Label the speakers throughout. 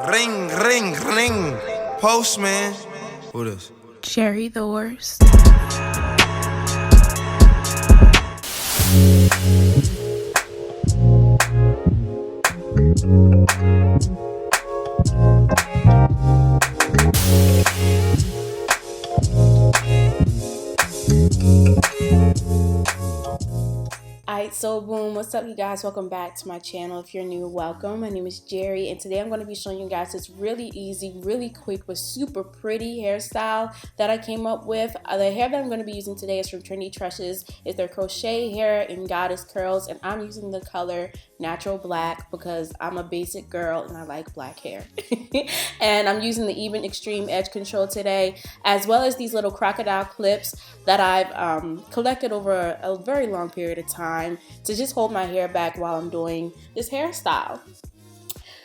Speaker 1: Ring, ring, ring. Postman. Who this?
Speaker 2: Jarry the worst. Alright, so boom, what's up you guys? Welcome back to my channel. If you're new, welcome. My name is Jarry, and today I'm going to be showing you guys this really easy, really quick, but super pretty hairstyle that I came up with. The hair that I'm going to be using today is from Trendy Tresses. It's their crochet hair in goddess curls, and I'm using the color natural black because I'm a basic girl and I like black hair. And I'm using the even extreme edge control today, as well as these little crocodile clips that I've collected over a very long period of time to just hold my hair back while I'm doing this hairstyle.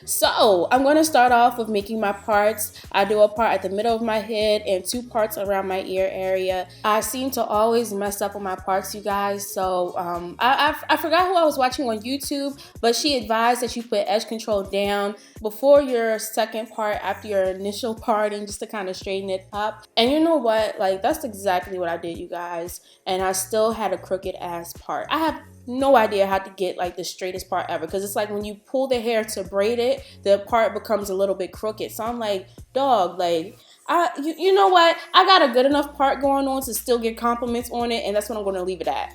Speaker 2: So I'm going to start off with making my parts. I do a part at the middle of my head and two parts around my ear area. I seem to always mess up on my parts, you guys. So I forgot who I was watching on YouTube, but she advised that you put edge control down before your second part, after your initial parting, just to kind of straighten it up. And you know what? Like, that's exactly what I did, you guys. And I still had a crooked ass part. I have no idea how to get like the straightest part ever, because it's like when you pull the hair to braid it, the part becomes a little bit crooked. So I'm like, dog, like you know what, I got a good enough part going on to still get compliments on it, and that's what I'm going to leave it at.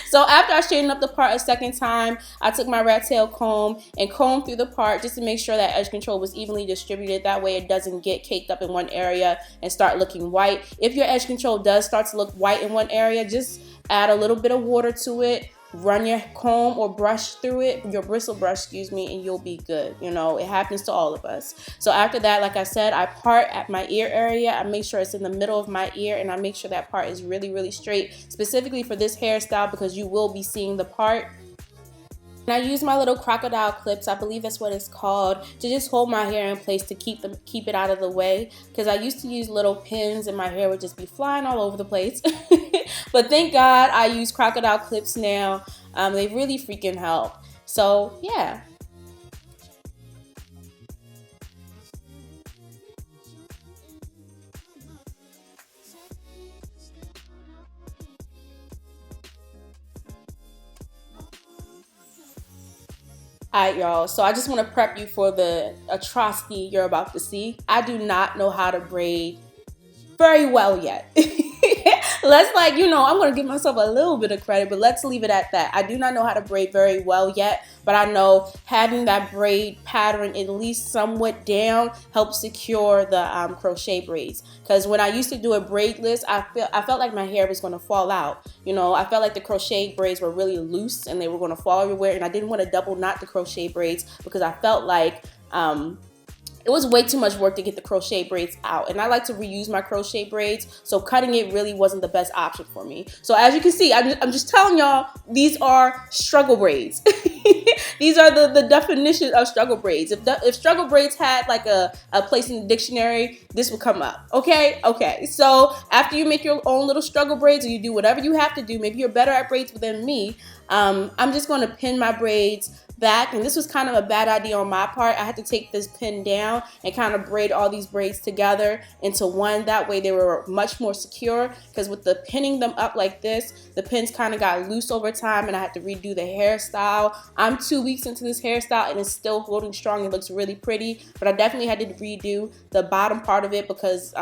Speaker 2: So after I straightened up the part a second time, I took my rat tail comb and combed through the part just to make sure that edge control was evenly distributed. That way it doesn't get caked up in one area and start looking white. If your edge control does start to look white in one area, just add a little bit of water to it, run your comb or brush through it, your bristle brush, excuse me, and you'll be good. You know, it happens to all of us. So after that, like I said, I part at my ear area. I make sure it's in the middle of my ear, and I make sure that part is really, really straight, specifically for this hairstyle because you will be seeing the part. And I use my little crocodile clips, I believe that's what it's called, to just hold my hair in place to keep it out of the way. Because I used to use little pins and my hair would just be flying all over the place. But thank God I use crocodile clips now. They really freaking help. So yeah. Alright, y'all, so I just want to prep you for the atrocity you're about to see. I do not know how to braid very well yet. Let's, like, you know, I'm going to give myself a little bit of credit, but let's leave it at that. I do not know how to braid very well yet, but I know having that braid pattern at least somewhat down helps secure the crochet braids. Because when I used to do it braidless, I felt like my hair was going to fall out. You know, I felt like the crochet braids were really loose and they were going to fall everywhere, and I didn't want to double knot the crochet braids because I felt like it was way too much work to get the crochet braids out, and I like to reuse my crochet braids, so cutting it really wasn't the best option for me. So as you can see, I'm just telling y'all, these are struggle braids. These are the definition of struggle braids. If struggle braids had like a place in the dictionary, this would come up. Okay? So after you make your own little struggle braids, or you do whatever you have to do, maybe you're better at braids than me, I'm just going to pin my braids back, and this was kind of a bad idea on my part. I had to take this pin down and kind of braid all these braids together into one. That way they were much more secure, because with the pinning them up like this, the pins kind of got loose over time and I had to redo the hairstyle. I'm 2 weeks into this hairstyle and it's still holding strong. It looks really pretty, but I definitely had to redo the bottom part of it because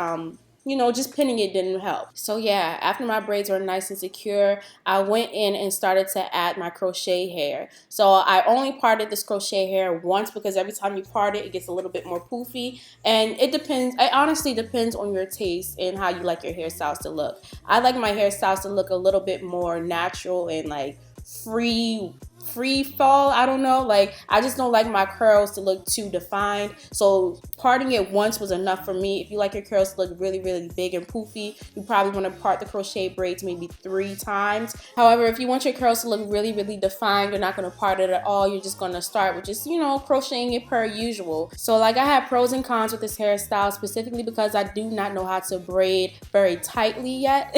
Speaker 2: you know, just pinning it didn't help. So yeah, after my braids were nice and secure, I went in and started to add my crochet hair. So I only parted this crochet hair once because every time you part it, it gets a little bit more poofy. And it depends, it honestly depends on your taste and how you like your hairstyles to look. I like my hairstyles to look a little bit more natural and like free fall. I don't know, like I just don't like my curls to look too defined, so parting it once was enough for me. If you like your curls to look really, really big and poofy, you probably want to part the crochet braids maybe 3 times. However, if you want your curls to look really, really defined, you're not going to part it at all. You're just going to start with just, you know, crocheting it per usual. So like, I have pros and cons with this hairstyle, specifically because I do not know how to braid very tightly yet.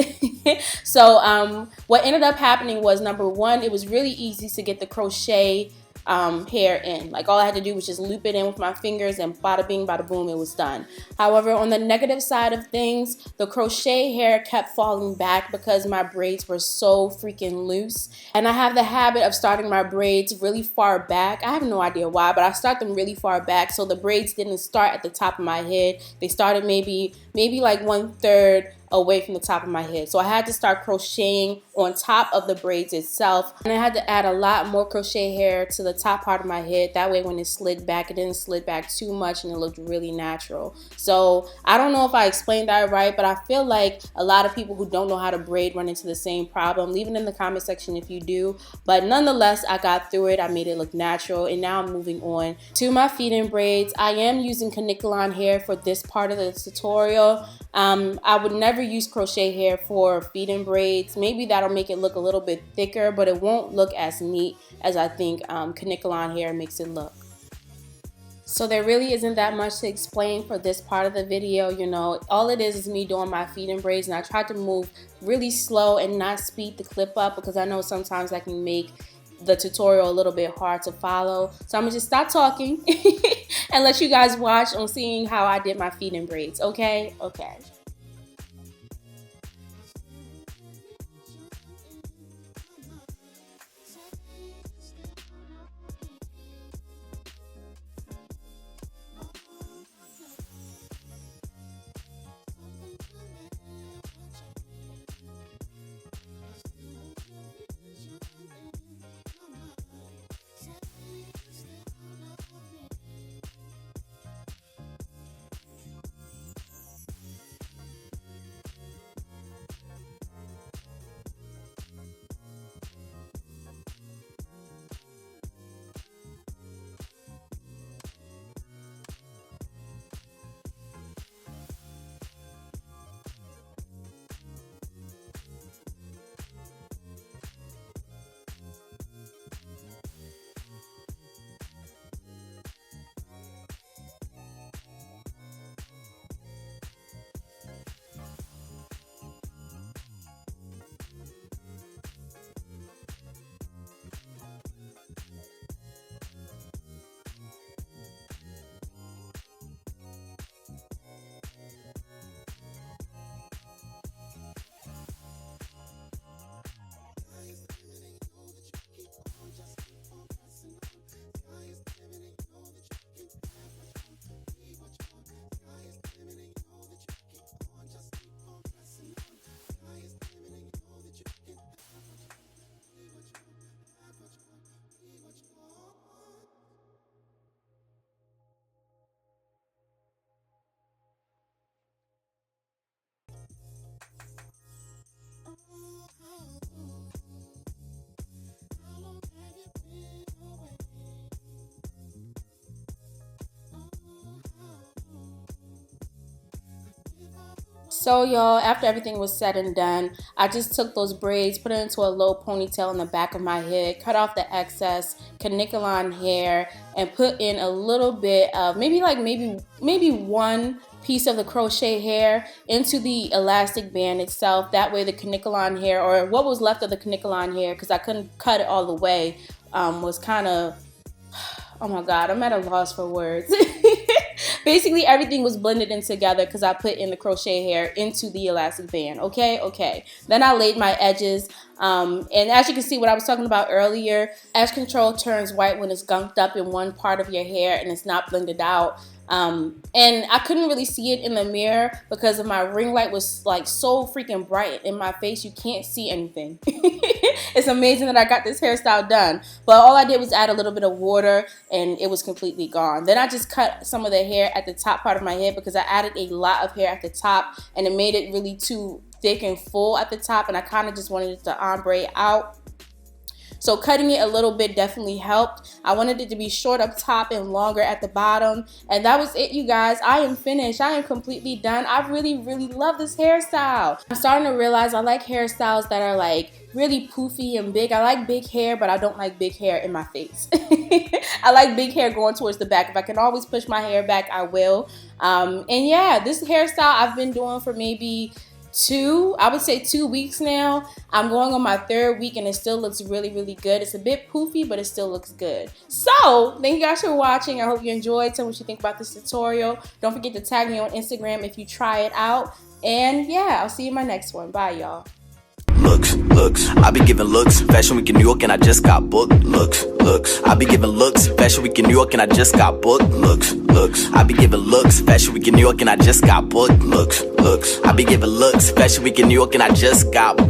Speaker 2: So what ended up happening was, number one, it was really easy to get the crochet hair in. Like all I had to do was just loop it in with my fingers and bada bing, bada boom, it was done. However, on the negative side of things, the crochet hair kept falling back because my braids were so freaking loose. And I have the habit of starting my braids really far back. I have no idea why, but I start them really far back so the braids didn't start at the top of my head. They started maybe like 1/3 away from the top of my head. So I had to start crocheting on top of the braids itself, and I had to add a lot more crochet hair to the top part of my head. That way when it slid back, it didn't slid back too much and it looked really natural. So I don't know if I explained that right, but I feel like a lot of people who don't know how to braid run into the same problem. Leave it in the comment section if you do. But nonetheless, I got through it. I made it look natural, and now I'm moving on to my feed-in braids. I am using caniculon hair for this part of the tutorial. I would never use crochet hair for feed-in braids. Maybe that'll make it look a little bit thicker, but it won't look as neat as I think caniculon hair makes it look. So there really isn't that much to explain for this part of the video. You know, all it is me doing my feed-in braids, and I tried to move really slow and not speed the clip up because I know sometimes that can make the tutorial a little bit hard to follow. So I'm gonna just stop talking and let you guys watch on seeing how I did my feed-in braids. Okay. So y'all, after everything was said and done, I just took those braids, put it into a low ponytail in the back of my head, cut off the excess caniculon hair, and put in a little bit of maybe one piece of the crochet hair into the elastic band itself. That way the caniculon hair, or what was left of the caniculon hair, because I couldn't cut it all the way, was kind of, oh my god, I'm at a loss for words. Basically everything was blended in together because I put in the crochet hair into the elastic band. Okay. Then I laid my edges, and as you can see, what I was talking about earlier, edge control turns white when it's gunked up in one part of your hair and it's not blended out. And I couldn't really see it in the mirror because of my ring light was like so freaking bright in my face. You can't see anything. It's amazing that I got this hairstyle done, but all I did was add a little bit of water and it was completely gone. Then I just cut some of the hair at the top part of my head because I added a lot of hair at the top and it made it really too thick and full at the top, and I kind of just wanted it to ombre out. So cutting it a little bit definitely helped. I wanted it to be short up top and longer at the bottom. And that was it, you guys. I am finished. I am completely done. I really love this hairstyle. I'm starting to realize I like hairstyles that are like really poofy and big. I like big hair, but I don't like big hair in my face. I like big hair going towards the back. If I can always push my hair back, I will. And yeah, this hairstyle I've been doing for maybe I would say 2 weeks now. I'm going on my 3rd week and it still looks really, really good. It's a bit poofy, but it still looks good. So thank you guys for watching. I hope you enjoyed. Tell me what you think about this tutorial. Don't forget to tag me on Instagram if you try it out. And yeah, I'll see you in my next one. Bye, y'all.
Speaker 3: Looks, I be giving looks, Fashion Week in New York and I just got booked. Looks, I be giving looks, Fashion Week in New York and I just got booked. Looks, I be giving looks, Fashion Week in New York and I just got booked. Looks, I be giving looks, Fashion Week in New York and I just got booked.